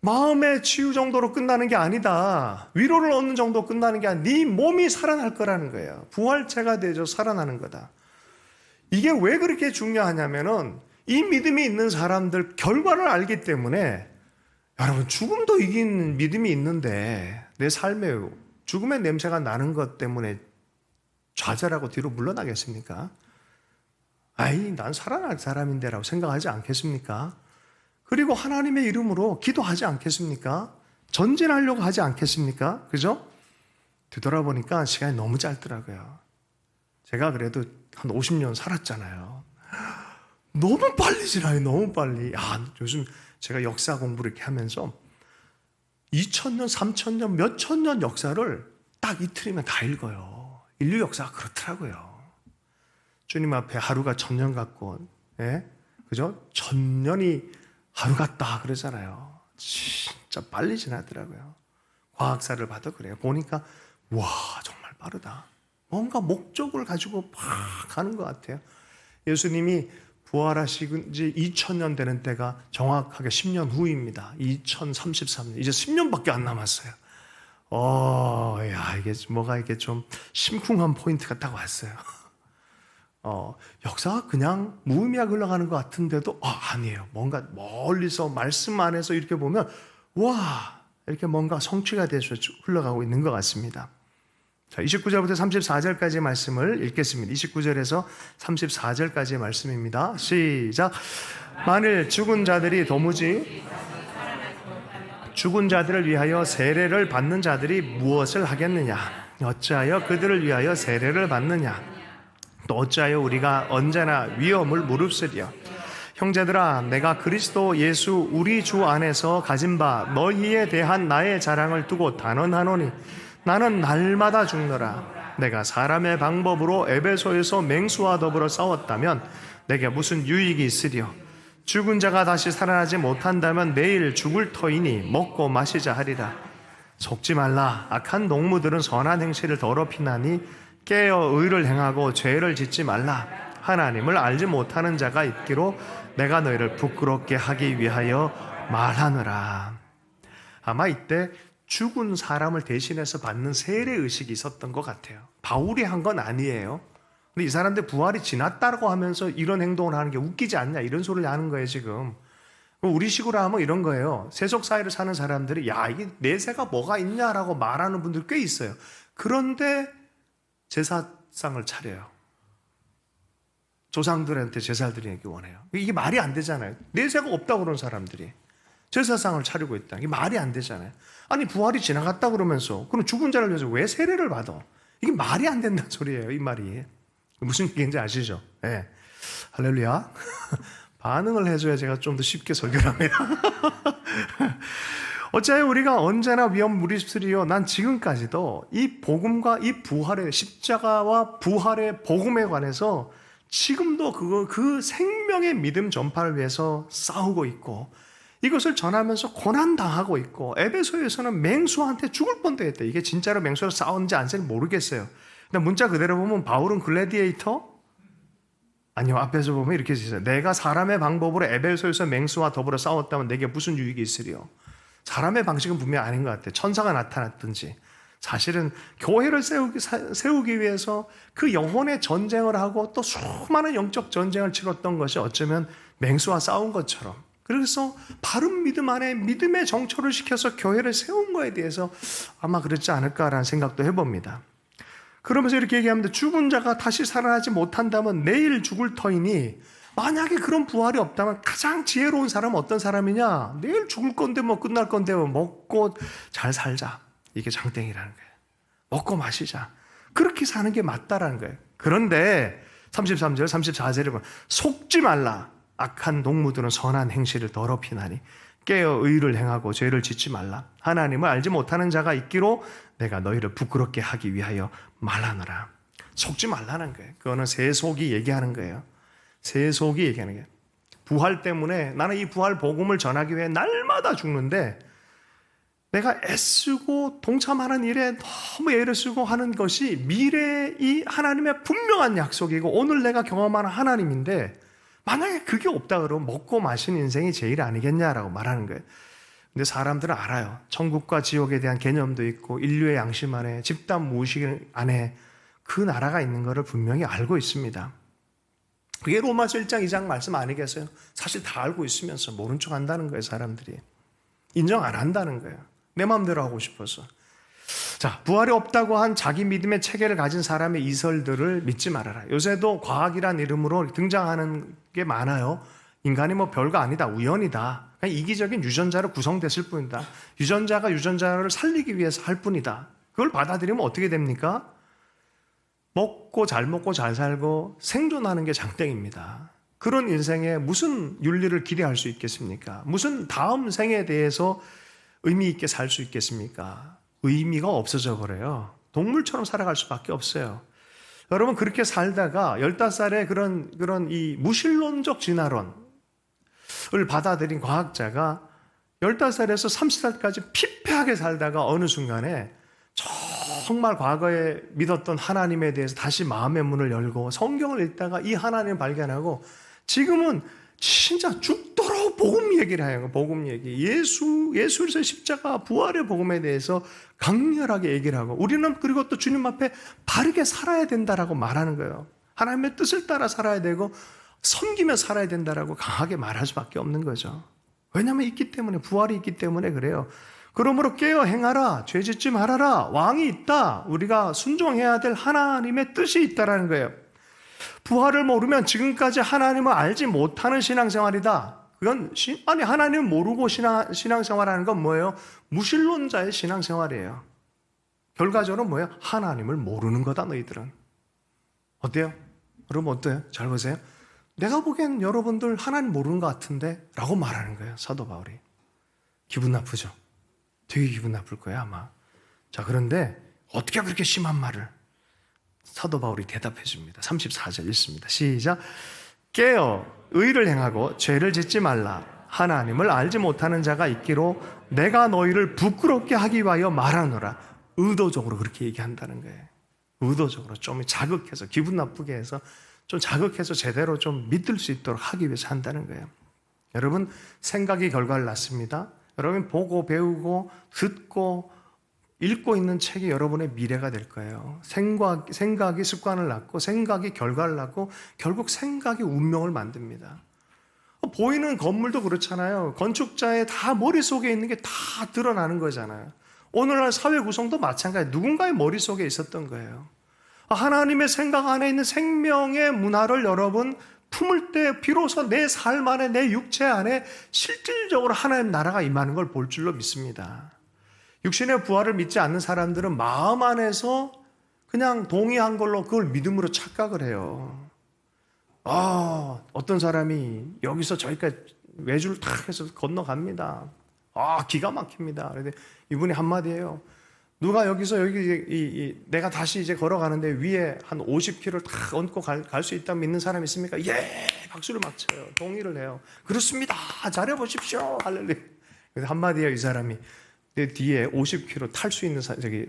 마음의 치유 정도로 끝나는 게 아니다. 위로를 얻는 정도 끝나는 게 아니라 네 몸이 살아날 거라는 거예요. 부활체가 되죠. 살아나는 거다. 이게 왜 그렇게 중요하냐면은 이 믿음이 있는 사람들 결과를 알기 때문에 여러분 죽음도 이긴 믿음이 있는데 내 삶에 죽음의 냄새가 나는 것 때문에 좌절하고 뒤로 물러나겠습니까? 난 살아날 사람인데 라고 생각하지 않겠습니까? 그리고 하나님의 이름으로 기도하지 않겠습니까? 전진하려고 하지 않겠습니까? 그죠? 뒤돌아보니까 시간이 너무 짧더라고요. 제가 그래도 한 50년 살았잖아요. 너무 빨리 지나요. 너무 빨리. 요즘 제가 역사 공부를 이렇게 하면서 2000년, 3000년, 몇천 년 역사를 딱 이틀이면 다 읽어요. 인류 역사가 그렇더라고요. 주님 앞에 하루가 1000년 같고, 그죠? 1000년이 하루 같다 그러잖아요. 진짜 빨리 지나더라고요. 과학사를 봐도 그래요. 보니까 와 정말 빠르다. 뭔가 목적을 가지고 막 가는 것 같아요. 예수님이 부활하신 지 2000년 되는 때가 정확하게 10년 후입니다. 2033년. 이제 10년밖에 안 남았어요. 이게 뭐가 이게 좀 심쿵한 포인트가 딱 왔어요. 역사가 그냥 무의미하게 흘러가는 것 같은데도 아니에요. 뭔가 멀리서 말씀 안에서 이렇게 보면 와 이렇게 뭔가 성취가 돼서 흘러가고 있는 것 같습니다. 자, 29절부터 34절까지의 말씀을 읽겠습니다. 29절에서 34절까지의 말씀입니다. 시작. 만일 죽은 자들을 위하여 세례를 받는 자들이 무엇을 하겠느냐? 어찌하여 그들을 위하여 세례를 받느냐? 또 어찌하여 우리가 언제나 위험을 무릅쓰리요? 형제들아, 내가 그리스도 예수 우리 주 안에서 가진 바 너희에 대한 나의 자랑을 두고 단언하노니 나는 날마다 죽노라. 내가 사람의 방법으로 에베소에서 맹수와 더불어 싸웠다면 내게 무슨 유익이 있으리요? 죽은 자가 다시 살아나지 못한다면 내일 죽을 터이니 먹고 마시자 하리라. 속지 말라. 악한 농무들은 선한 행실을 더럽히나니 깨어 의를 행하고 죄를 짓지 말라. 하나님을 알지 못하는 자가 있기로 내가 너희를 부끄럽게 하기 위하여 말하노라. 아마 이때 죽은 사람을 대신해서 받는 세례의식이 있었던 것 같아요. 바울이 한 건 아니에요. 근데 이 사람들 부활이 지났다고 하면서 이런 행동을 하는 게 웃기지 않냐 이런 소리를 하는 거예요 지금. 우리식으로 하면 이런 거예요. 세속 사회를 사는 사람들이 이게 내세가 뭐가 있냐라고 말하는 분들 꽤 있어요. 그런데 제사상을 차려요. 조상들한테 제사를 드리기 원해요. 이게 말이 안 되잖아요. 내세가 없다고 그러는 사람들이 제사상을 차리고 있다. 이게 말이 안 되잖아요. 아니 부활이 지나갔다 그러면서 그럼 죽은 자를 위해서 왜 세례를 받아? 이게 말이 안 된다는 소리예요. 이 말이 무슨 얘기인지 아시죠? 네. 할렐루야. 반응을 해줘야 제가 좀 더 쉽게 설교를 합니다. 어찌하여 우리가 언제나 위험 무립쓰리요? 난 지금까지도 이 복음과 이 부활의 십자가와 부활의 복음에 관해서 지금도 그 생명의 믿음 전파를 위해서 싸우고 있고 이것을 전하면서 고난당하고 있고 에베소에서는 맹수한테 죽을 뻔도 했대. 이게 진짜로 맹수로 싸웠는지 안 싸웠는지 모르겠어요. 근데 문자 그대로 보면 바울은 글래디에이터? 아니요. 앞에서 보면 이렇게 되어 있어요. 내가 사람의 방법으로 에베소에서 맹수와 더불어 싸웠다면 내게 무슨 유익이 있으리요? 사람의 방식은 분명히 아닌 것 같아요. 천사가 나타났든지 사실은 교회를 세우기 위해서 그 영혼의 전쟁을 하고 또 수많은 영적 전쟁을 치렀던 것이 어쩌면 맹수와 싸운 것처럼 그래서 바른 믿음 안에 믿음의 정초를 시켜서 교회를 세운 거에 대해서 아마 그렇지 않을까라는 생각도 해봅니다. 그러면서 이렇게 얘기합니다. 죽은 자가 다시 살아나지 못한다면 내일 죽을 터이니 만약에 그런 부활이 없다면 가장 지혜로운 사람은 어떤 사람이냐? 내일 죽을 건데 뭐 끝날 건데 뭐 먹고 잘 살자. 이게 장땡이라는 거예요. 먹고 마시자. 그렇게 사는 게 맞다라는 거예요. 그런데 33절, 34절에 보면 속지 말라. 악한 동무들은 선한 행실을 더럽히나니 깨어 의를 행하고 죄를 짓지 말라. 하나님을 알지 못하는 자가 있기로 내가 너희를 부끄럽게 하기 위하여 말하노라. 속지 말라는 거예요. 그거는 세속이 얘기하는 거예요. 세속이 얘기하는 거예요. 부활 때문에 나는 이 부활 복음을 전하기 위해 날마다 죽는데 내가 애쓰고 동참하는 일에 너무 애를 쓰고 하는 것이 미래의 하나님의 분명한 약속이고 오늘 내가 경험하는 하나님인데 만약에 그게 없다 그러면 먹고 마시는 인생이 제일 아니겠냐라고 말하는 거예요. 근데 사람들은 알아요. 천국과 지옥에 대한 개념도 있고 인류의 양심 안에 집단 무의식 안에 그 나라가 있는 것을 분명히 알고 있습니다. 그게 로마서 1장 2장 말씀 아니겠어요? 사실 다 알고 있으면서 모른 척 한다는 거예요. 사람들이 인정 안 한다는 거예요. 내 마음대로 하고 싶어서. 자, 부활이 없다고 한 자기 믿음의 체계를 가진 사람의 이설들을 믿지 말아라. 요새도 과학이란 이름으로 등장하는 게 많아요. 인간이 뭐 별거 아니다, 우연이다, 그냥 이기적인 유전자로 구성됐을 뿐이다, 유전자가 유전자를 살리기 위해서 할 뿐이다. 그걸 받아들이면 어떻게 됩니까? 먹고 잘 살고 생존하는 게 장땡입니다. 그런 인생에 무슨 윤리를 기대할 수 있겠습니까? 무슨 다음 생에 대해서 의미 있게 살 수 있겠습니까? 의미가 없어져 버려요. 동물처럼 살아갈 수밖에 없어요. 여러분, 그렇게 살다가 15살에 그런 이 무신론적 진화론을 받아들인 과학자가 15살에서 30살까지 피폐하게 살다가 어느 순간에 정말 과거에 믿었던 하나님에 대해서 다시 마음의 문을 열고 성경을 읽다가 이 하나님을 발견하고 지금은 진짜 죽도록 복음 얘기를 해요. 복음 얘기. 예수의 십자가 부활의 복음에 대해서 강렬하게 얘기를 하고 우리는 그리고 또 주님 앞에 바르게 살아야 된다라고 말하는 거예요. 하나님의 뜻을 따라 살아야 되고 섬기며 살아야 된다라고 강하게 말할 수밖에 없는 거죠. 왜냐하면 있기 때문에, 부활이 있기 때문에 그래요. 그러므로 깨어 행하라. 죄 짓지 말아라. 왕이 있다. 우리가 순종해야 될 하나님의 뜻이 있다라는 거예요. 부활을 모르면 지금까지 하나님을 알지 못하는 신앙생활이다. 그건 하나님을 모르고 신앙생활하는 건 뭐예요? 무신론자의 신앙생활이에요. 결과적으로 뭐예요? 하나님을 모르는 거다 너희들은. 어때요? 여러분 어때요? 잘 보세요. 내가 보기엔 여러분들 하나님 모르는 것 같은데 라고 말하는 거예요. 사도 바울이. 기분 나쁘죠? 되게 기분 나쁠 거예요 아마. 자, 그런데 어떻게 그렇게 심한 말을? 사도 바울이 대답해 줍니다. 34절 읽습니다. 시작. 깨어 의를 행하고 죄를 짓지 말라. 하나님을 알지 못하는 자가 있기로 내가 너희를 부끄럽게 하기 위하여 말하노라. 의도적으로 그렇게 얘기한다는 거예요. 의도적으로 좀 자극해서, 기분 나쁘게 해서 좀 자극해서 제대로 좀 믿을 수 있도록 하기 위해서 한다는 거예요. 여러분, 생각이 결과를 낳습니다. 여러분 보고 배우고 듣고 읽고 있는 책이 여러분의 미래가 될 거예요. 생각이 습관을 낳고 생각이 결과를 낳고 결국 생각이 운명을 만듭니다. 보이는 건물도 그렇잖아요. 건축자의 다 머릿속에 있는 게 다 드러나는 거잖아요. 오늘날 사회 구성도 마찬가지예요. 누군가의 머릿속에 있었던 거예요. 하나님의 생각 안에 있는 생명의 문화를 여러분 품을 때 비로소 내 삶 안에, 내 육체 안에 실질적으로 하나님 나라가 임하는 걸 볼 줄로 믿습니다. 육신의 부활을 믿지 않는 사람들은 마음 안에서 그냥 동의한 걸로 그걸 믿음으로 착각을 해요. 어떤 사람이 여기서 저기까지 외주를 탁 해서 건너갑니다. 기가 막힙니다. 그런데 이분이 한마디 해요. 누가 여기서 내가 다시 이제 걸어가는데 위에 한 50km를 탁 얹고 갈 수 있다고 믿는 사람 있습니까? 예! 박수를 막 쳐요. 동의를 해요. 그렇습니다. 잘해보십시오. 할렐루야. 그래서 한마디 해요. 이 사람이. 내 뒤에 50km 탈 수 있는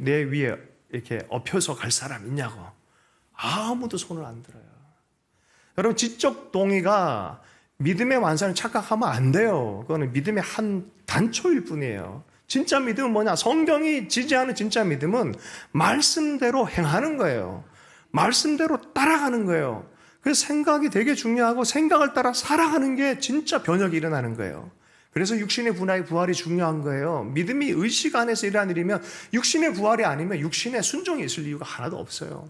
내 위에 이렇게 엎혀서 갈 사람 있냐고. 아무도 손을 안 들어요. 여러분, 지적 동의가 믿음의 완성을 착각하면 안 돼요. 그거는 믿음의 한 단초일 뿐이에요. 진짜 믿음은 뭐냐? 성경이 지지하는 진짜 믿음은 말씀대로 행하는 거예요. 말씀대로 따라가는 거예요. 그래서 생각이 되게 중요하고 생각을 따라 살아가는 게 진짜 변혁이 일어나는 거예요. 그래서 육신의 부활이 중요한 거예요. 믿음이 의식 안에서 일어나는 일이면 육신의 부활이 아니면 육신의 순종이 있을 이유가 하나도 없어요.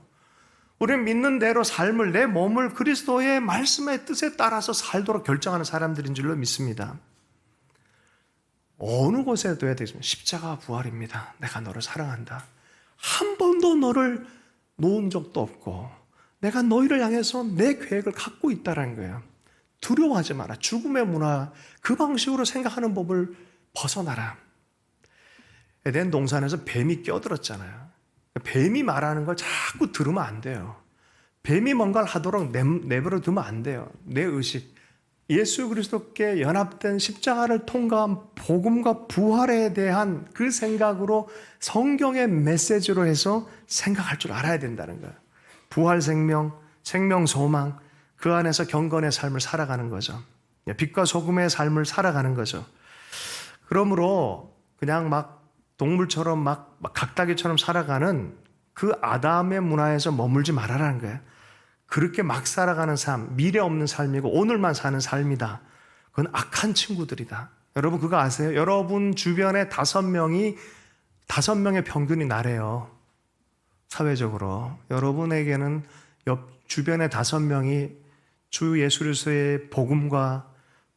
우리는 믿는 대로 삶을, 내 몸을 그리스도의 말씀의 뜻에 따라서 살도록 결정하는 사람들인 줄로 믿습니다. 어느 곳에 둬야 되겠습니까? 십자가 부활입니다. 내가 너를 사랑한다. 한 번도 너를 놓은 적도 없고 내가 너희를 향해서 내 계획을 갖고 있다는 거예요. 두려워하지 마라. 죽음의 문화, 그 방식으로 생각하는 법을 벗어나라. 에덴 동산에서 뱀이 껴들었잖아요. 뱀이 말하는 걸 자꾸 들으면 안 돼요. 뱀이 뭔가를 하도록 내버려 두면 안 돼요. 내 의식, 예수 그리스도께 연합된 십자가를 통과한 복음과 부활에 대한 그 생각으로 성경의 메시지로 해서 생각할 줄 알아야 된다는 거예요. 부활 생명, 생명 소망, 그 안에서 경건의 삶을 살아가는 거죠. 빛과 소금의 삶을 살아가는 거죠. 그러므로 그냥 막 동물처럼 막 각다기처럼 살아가는 그 아담의 문화에서 머물지 말아라는 거예요. 그렇게 막 살아가는 삶, 미래 없는 삶이고 오늘만 사는 삶이다. 그건 악한 친구들이다. 여러분 그거 아세요? 여러분 주변에 5명의 평균이 나래요. 사회적으로. 여러분에게는 주변에 5명이 주 예수 그리스도의 복음과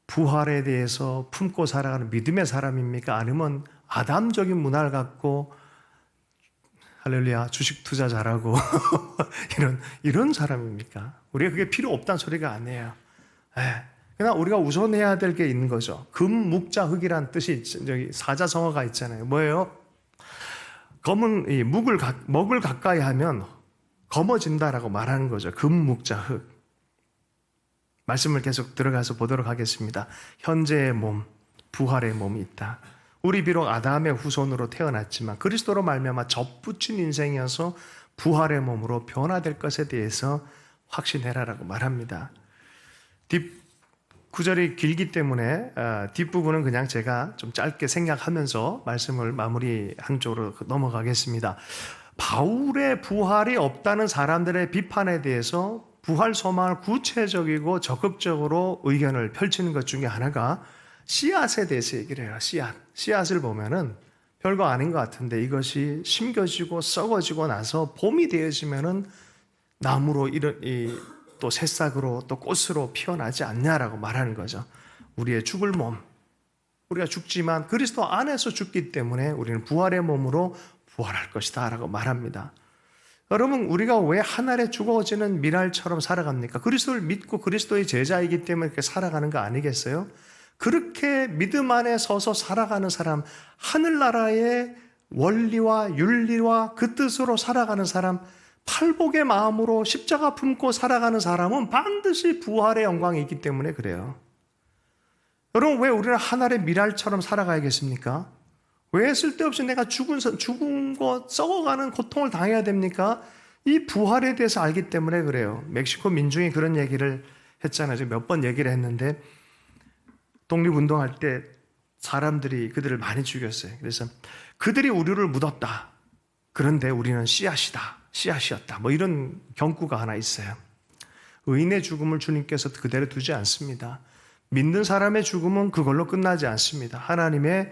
부활에 대해서 품고 살아가는 믿음의 사람입니까? 아니면 아담적인 문화를 갖고 할렐루야 주식 투자 잘하고 이런 사람입니까? 우리가 그게 필요 없다는 소리가 아니에요. 그냥 우리가 우선해야 될 게 있는 거죠. 금묵자흑이란 뜻이 저기 사자성어가 있잖아요. 뭐예요? 먹을 가까이 하면 검어진다라고 말하는 거죠. 금묵자흑. 말씀을 계속 들어가서 보도록 하겠습니다. 현재의 몸, 부활의 몸이 있다. 우리 비록 아담의 후손으로 태어났지만 그리스도로 말미암아 접붙인 인생이어서 부활의 몸으로 변화될 것에 대해서 확신해라라고 말합니다. 구절이 길기 때문에 뒷부분은 그냥 제가 좀 짧게 생략하면서 말씀을 마무리한 쪽으로 넘어가겠습니다. 바울의 부활이 없다는 사람들의 비판에 대해서 부활 소망을 구체적이고 적극적으로 의견을 펼치는 것 중에 하나가 씨앗에 대해서 얘기를 해요. 씨앗을 보면은 별거 아닌 것 같은데 이것이 심겨지고 썩어지고 나서 봄이 되어지면은 나무로 또 새싹으로 또 꽃으로 피어나지 않냐라고 말하는 거죠. 우리의 죽을 몸, 우리가 죽지만 그리스도 안에서 죽기 때문에 우리는 부활의 몸으로 부활할 것이다 라고 말합니다. 여러분 우리가 왜 하늘에 죽어지는 미랄처럼 살아갑니까? 그리스도를 믿고 그리스도의 제자이기 때문에 그렇게 살아가는 거 아니겠어요? 그렇게 믿음 안에 서서 살아가는 사람, 하늘나라의 원리와 윤리와 그 뜻으로 살아가는 사람, 팔복의 마음으로 십자가 품고 살아가는 사람은 반드시 부활의 영광이 있기 때문에 그래요. 여러분 왜 우리는 하늘의 미랄처럼 살아가야겠습니까? 왜 쓸데없이 내가 죽은 거 썩어가는 고통을 당해야 됩니까? 이 부활에 대해서 알기 때문에 그래요. 멕시코 민중이 그런 얘기를 했잖아요. 제가 몇 번 얘기를 했는데 독립운동할 때 사람들이 그들을 많이 죽였어요. 그래서 그들이 우리를 묻었다. 그런데 우리는 씨앗이었다. 뭐 이런 경구가 하나 있어요. 의인의 죽음을 주님께서 그대로 두지 않습니다. 믿는 사람의 죽음은 그걸로 끝나지 않습니다. 하나님의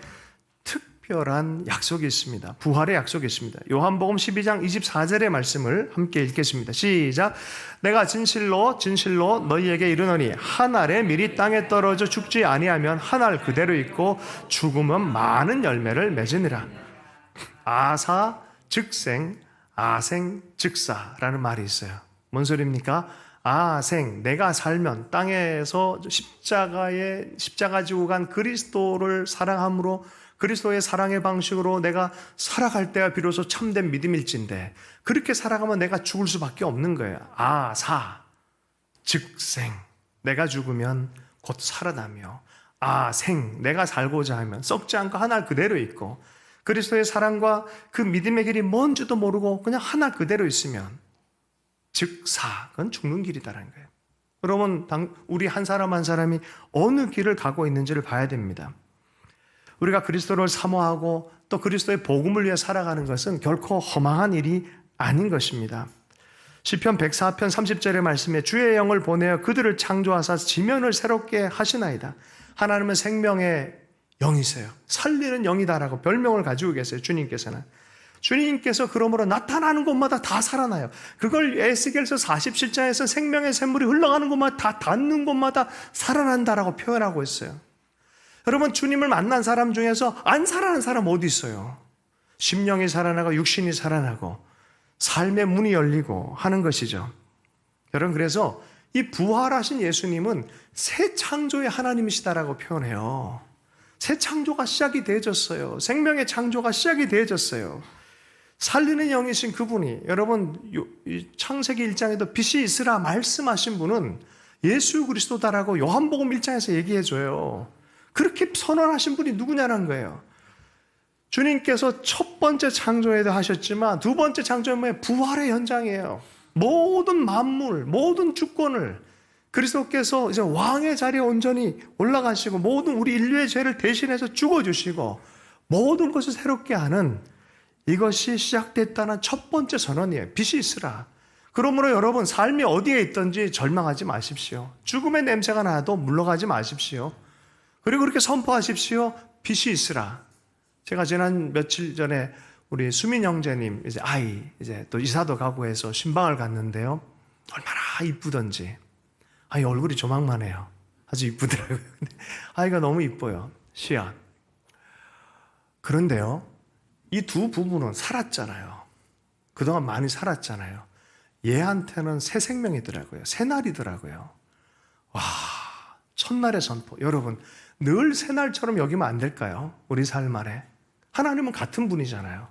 특별한 약속이 있습니다. 부활의 약속이 있습니다. 요한복음 12장 24절의 말씀을 함께 읽겠습니다. 시작. 내가 진실로 너희에게 이르노니 한 알의 밀이 땅에 떨어져 죽지 아니하면 한 알 그대로 있고 죽으면 많은 열매를 맺으니라. 아사 즉생 아생 즉사라는 말이 있어요. 뭔 소리입니까? 아생, 내가 살면 땅에서 십자가 지고 간 그리스도를 사랑함으로 그리스도의 사랑의 방식으로 내가 살아갈 때가 비로소 참된 믿음일진데 그렇게 살아가면 내가 죽을 수밖에 없는 거예요. 아사, 즉생, 내가 죽으면 곧 살아나며 아생, 내가 살고자 하면 썩지 않고 하나 그대로 있고 그리스도의 사랑과 그 믿음의 길이 뭔지도 모르고 그냥 하나 그대로 있으면 즉사, 그건 죽는 길이다라는 거예요. 여러분, 우리 한 사람 한 사람이 어느 길을 가고 있는지를 봐야 됩니다. 우리가 그리스도를 사모하고 또 그리스도의 복음을 위해 살아가는 것은 결코 허망한 일이 아닌 것입니다. 시편 104편 30절의 말씀에 주의 영을 보내어 그들을 창조하사 지면을 새롭게 하시나이다. 하나님은 생명의 영이세요. 살리는 영이다라고 별명을 가지고 계세요. 주님께서는. 주님께서 그러므로 나타나는 곳마다 다 살아나요. 그걸 에스겔서 47장에서 생명의 샘물이 흘러가는 곳마다 다 닿는 곳마다 살아난다라고 표현하고 있어요. 여러분 주님을 만난 사람 중에서 안 살아난 사람 어디 있어요? 심령이 살아나고 육신이 살아나고 삶의 문이 열리고 하는 것이죠. 여러분, 그래서 이 부활하신 예수님은 새 창조의 하나님이시다라고 표현해요. 새 창조가 시작이 되어졌어요. 생명의 창조가 시작이 되어졌어요. 살리는 영이신 그분이, 여러분, 창세기 1장에도 빛이 있으라 말씀하신 분은 예수 그리스도다라고 요한복음 1장에서 얘기해줘요. 그렇게 선언하신 분이 누구냐는 거예요. 주님께서 첫 번째 창조에도 하셨지만 두 번째 창조는 부활의 현장이에요. 모든 만물, 모든 주권을 그리스도께서 이제 왕의 자리에 온전히 올라가시고 모든 우리 인류의 죄를 대신해서 죽어주시고 모든 것을 새롭게 하는, 이것이 시작됐다는 첫 번째 선언이에요. 빛이 있으라. 그러므로 여러분, 삶이 어디에 있든지 절망하지 마십시오. 죽음의 냄새가 나도 물러가지 마십시오. 그리고 그렇게 선포하십시오. 빛이 있으라. 제가 지난 며칠 전에 우리 수민 형제님 이제 또 이사도 가고 해서 신방을 갔는데요. 얼마나 이쁘던지. 아이 얼굴이 조망만해요. 아주 이쁘더라고요. 아이가 너무 이뻐요. 시안. 그런데요, 이 두 부부는 살았잖아요. 그동안 많이 살았잖아요. 얘한테는 새 생명이더라고요. 새 날이더라고요. 와, 첫날의 선포. 여러분, 늘 새날처럼 여기면 안 될까요? 우리 삶 안에. 하나님은 같은 분이잖아요.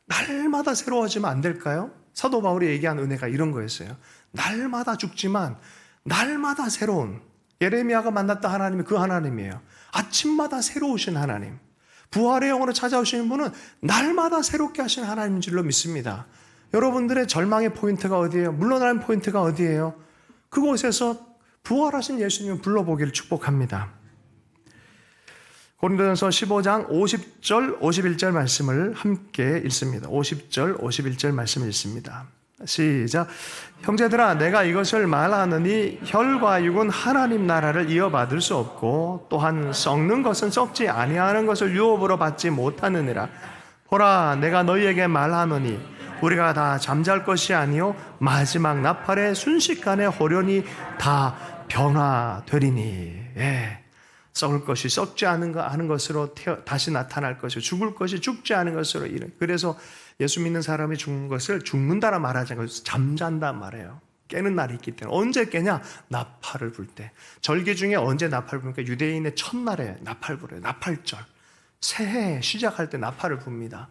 날마다 새로워지면 안 될까요? 사도 바울이 얘기한 은혜가 이런 거였어요. 날마다 죽지만 날마다 새로운, 예레미야가 만났던 하나님이 그 하나님이에요. 아침마다 새로우신 하나님, 부활의 영으로 찾아오시는 분은 날마다 새롭게 하시는 하나님인 줄로 믿습니다. 여러분들의 절망의 포인트가 어디예요? 물러나는 포인트가 어디예요? 그곳에서 부활하신 예수님을 불러보기를 축복합니다. 고린도전서 15장 50절 51절 말씀을 함께 읽습니다. 50절 51절 말씀을 읽습니다. 시작. 형제들아, 내가 이것을 말하느니 혈과 육은 하나님 나라를 이어받을 수 없고 또한 썩는 것은 썩지 아니하는 것을 유업으로 받지 못하느니라. 보라, 내가 너희에게 말하노니 우리가 다 잠잘 것이 아니요 마지막 나팔의 순식간에 호련히 다 변화되리니. 썩을 것이 썩지 않은 것으로 다시 나타날 것이고 죽을 것이 죽지 않은 것으로. 그래서 예수 믿는 사람이 죽는 것을 죽는다라 말하지 않고 잠잔다 말해요. 깨는 날이 있기 때문에. 언제 깨냐? 나팔을 불 때. 절기 중에 언제 나팔을 부니까 유대인의 첫날에 나팔 불어요. 나팔절. 새해 시작할 때 나팔을 붑니다.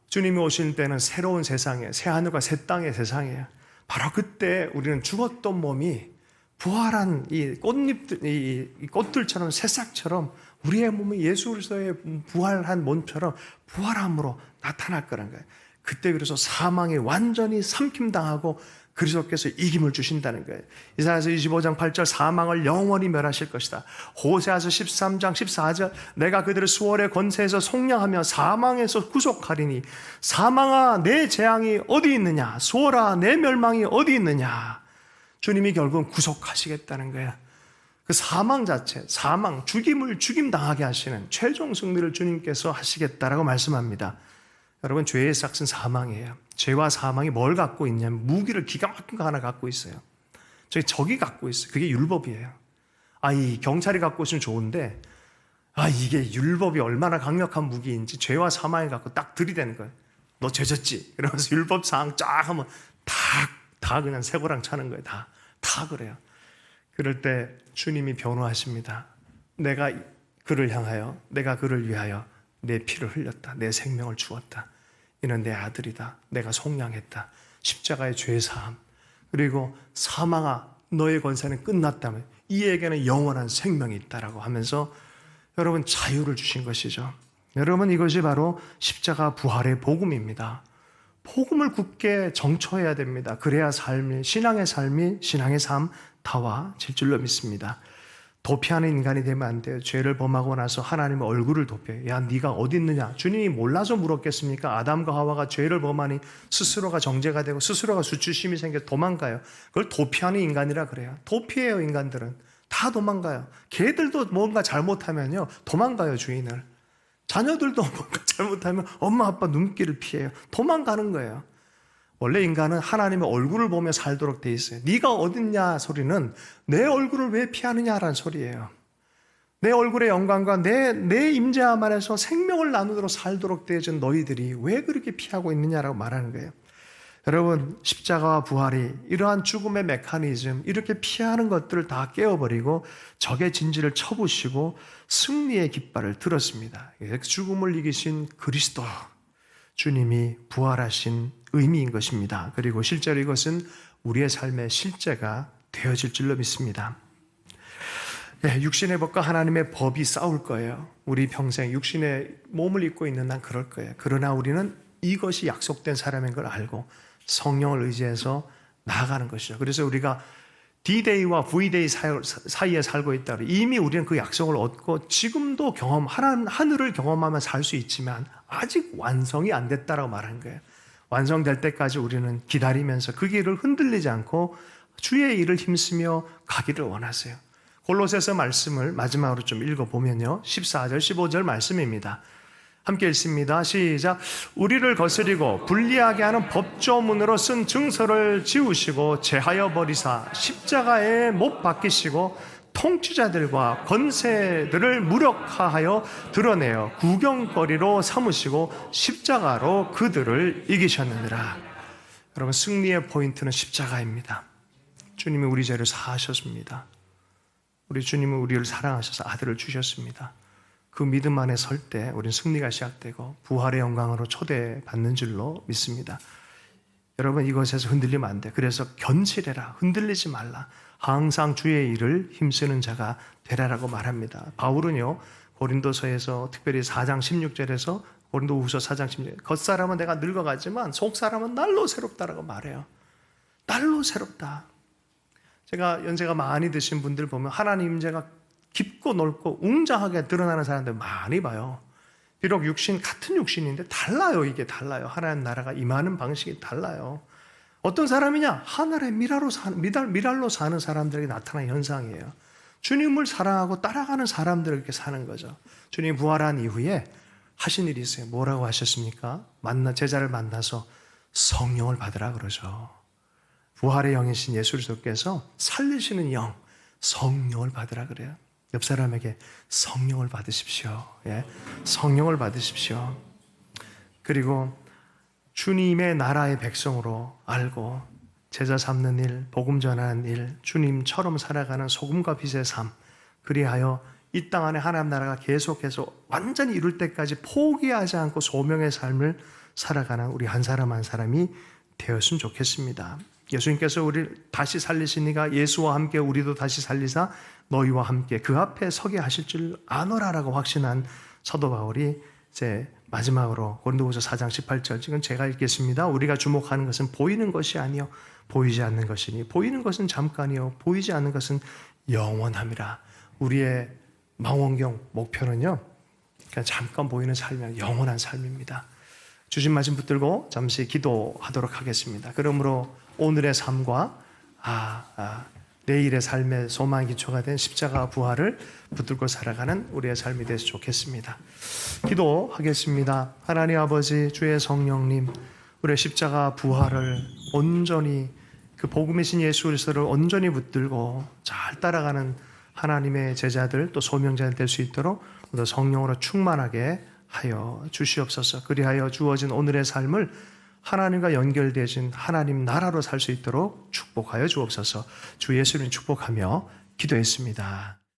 주님이 오실 때는 새로운 세상에, 새 하늘과 새 땅의 세상이에요. 바로 그때 우리는 죽었던 몸이 부활한 이 꽃잎들, 이 꽃들처럼 새싹처럼 우리의 몸이 예수 그리스도의 부활한 몸처럼 부활함으로 나타날 거란 거예요. 그때 그래서 사망이 완전히 삼킴당하고 그리스도께서 이김을 주신다는 거예요. 이사야서 25장 8절 사망을 영원히 멸하실 것이다. 호세아서 13장 14절 내가 그들을 수월의 권세에서 속량하며 사망에서 구속하리니 사망아 내 재앙이 어디 있느냐, 수월아 내 멸망이 어디 있느냐. 주님이 결국은 구속하시겠다는 거예요. 그 사망 자체, 사망, 죽임 당하게 하시는 최종 승리를 주님께서 하시겠다라고 말씀합니다. 여러분, 죄의 삭은 사망이에요. 죄와 사망이 뭘 갖고 있냐면 무기를 기가 막힌 거 하나 갖고 있어요. 적이 갖고 있어요. 그게 율법이에요. 이 경찰이 갖고 있으면 좋은데 이게 율법이 얼마나 강력한 무기인지 죄와 사망이 갖고 딱 들이대는 거예요. 너 죄졌지? 이러면서 율법 사항 쫙 하면 다 그냥 쇠고랑 차는 거예요. 다 그래요. 그럴 때 주님이 변호하십니다. 내가 그를 향하여, 내가 그를 위하여 내 피를 흘렸다. 내 생명을 주었다. 이는 내 아들이다. 내가 속량했다. 십자가의 죄사함. 그리고 사망아 너의 권세는 끝났다며 이에게는 영원한 생명이 있다라고 하면서 여러분 자유를 주신 것이죠. 여러분, 이것이 바로 십자가 부활의 복음입니다. 복음을 굳게 정초해야 됩니다. 그래야 신앙의 삶 다와질 줄로 믿습니다. 도피하는 인간이 되면 안 돼요. 죄를 범하고 나서 하나님의 얼굴을 도피해요. 야, 네가 어디 있느냐? 주님이 몰라서 물었겠습니까? 아담과 하와가 죄를 범하니 스스로가 정죄가 되고 스스로가 수치심이 생겨 도망가요. 그걸 도피하는 인간이라 그래요. 도피해요. 인간들은 다 도망가요. 개들도 뭔가 잘못하면요 도망가요. 주인을. 자녀들도 뭔가 잘못하면 엄마 아빠 눈길을 피해요. 도망가는 거예요. 원래 인간은 하나님의 얼굴을 보며 살도록 돼 있어요. 네가 어딨냐 소리는 내 얼굴을 왜 피하느냐라는 소리예요. 내 얼굴의 영광과 내 임재함 안에서 생명을 나누도록 살도록 되어진 너희들이 왜 그렇게 피하고 있느냐라고 말하는 거예요. 여러분, 십자가와 부활이 이러한 죽음의 메커니즘, 이렇게 피하는 것들을 다 깨어버리고 적의 진지를 쳐부시고 승리의 깃발을 들었습니다. 죽음을 이기신 그리스도, 주님이 부활하신 의미인 것입니다. 그리고 실제로 이것은 우리의 삶의 실제가 되어질 줄로 믿습니다. 육신의 법과 하나님의 법이 싸울 거예요. 우리 평생 육신의 몸을 입고 있는 난 그럴 거예요. 그러나 우리는 이것이 약속된 사람인 걸 알고 성령을 의지해서 나아가는 것이죠. 그래서 우리가 D-Day와 V-Day 사이에 살고 있다. 이미 우리는 그 약속을 얻고 지금도 하늘을 경험하며 살 수 있지만 아직 완성이 안 됐다라고 말한 거예요. 완성될 때까지 우리는 기다리면서 그 길을 흔들리지 않고 주의 일을 힘쓰며 가기를 원하세요. 골로새서 말씀을 마지막으로 좀 읽어보면요. 14절, 15절 말씀입니다. 함께 읽습니다. 시작. 우리를 거스리고 불리하게 하는 법조문으로 쓴 증서를 지우시고 제하여 버리사 십자가에 못 박히시고 통치자들과 권세들을 무력화하여 드러내어 구경거리로 삼으시고 십자가로 그들을 이기셨느니라. 여러분, 승리의 포인트는 십자가입니다. 주님이 우리 죄를 사하셨습니다. 우리 주님은 우리를 사랑하셔서 아들을 주셨습니다. 그 믿음 안에 설 때 우리는 승리가 시작되고 부활의 영광으로 초대받는 줄로 믿습니다. 여러분, 이것에서 흔들리면 안 돼. 그래서 견실해라. 흔들리지 말라. 항상 주의 일을 힘쓰는 자가 되라라고 말합니다. 바울은요, 고린도서에서 특별히 4장 16절에서 고린도후서 4장 16절, 겉사람은 내가 늙어가지만 속사람은 날로 새롭다라고 말해요. 날로 새롭다. 제가 연세가 많이 드신 분들 보면 하나님 임재가 깊고 넓고 웅장하게 드러나는 사람들 많이 봐요. 비록 같은 육신인데 달라요. 이게 달라요. 하나님 나라가 임하는 방식이 달라요. 어떤 사람이냐? 하늘의 미랄로 사는 사람들에게 나타나는 현상이에요. 주님을 사랑하고 따라가는 사람들을 이렇게 사는 거죠. 주님 부활한 이후에 하신 일이 있어요. 뭐라고 하셨습니까? 제자를 만나서 성령을 받으라 그러죠. 부활의 영이신 예수 그리스도께서 살리시는 영, 성령을 받으라 그래요. 옆 사람에게 성령을 받으십시오. 성령을 받으십시오. 그리고 주님의 나라의 백성으로 알고 제자 삼는 일, 복음 전하는 일, 주님처럼 살아가는 소금과 빛의 삶, 그리하여 이 땅 안에 하나님 나라가 계속해서 완전히 이룰 때까지 포기하지 않고 소명의 삶을 살아가는 우리 한 사람 한 사람이 되었으면 좋겠습니다. 예수님께서 우리를 다시 살리시니까 예수와 함께 우리도 다시 살리사 너희와 함께 그 앞에 서게 하실 줄 아노라라고 확신한 사도 바울이 이제 마지막으로 고린도후서 4장 18절, 지금 제가 읽겠습니다. 우리가 주목하는 것은 보이는 것이 아니요 보이지 않는 것이니 보이는 것은 잠깐이요 보이지 않는 것은 영원함이라. 우리의 망원경 목표는요, 그냥 잠깐 보이는 삶이 영원한 삶입니다. 주신 말씀 붙들고 잠시 기도하도록 하겠습니다. 그러므로 오늘의 삶과 내일의 삶의 소망 기초가 된 십자가 부활을 붙들고 살아가는 우리의 삶이 되어서 좋겠습니다. 기도하겠습니다. 하나님 아버지, 주의 성령님, 우리의 십자가 부활을 온전히 그 복음이신 예수 그리스도를 온전히 붙들고 잘 따라가는 하나님의 제자들 또 소명자들 될 수 있도록 또 성령으로 충만하게 하여 주시옵소서. 그리하여 주어진 오늘의 삶을 하나님과 연결되어진 하나님 나라로 살 수 있도록 축복하여 주옵소서. 주 예수님 축복하며 기도했습니다.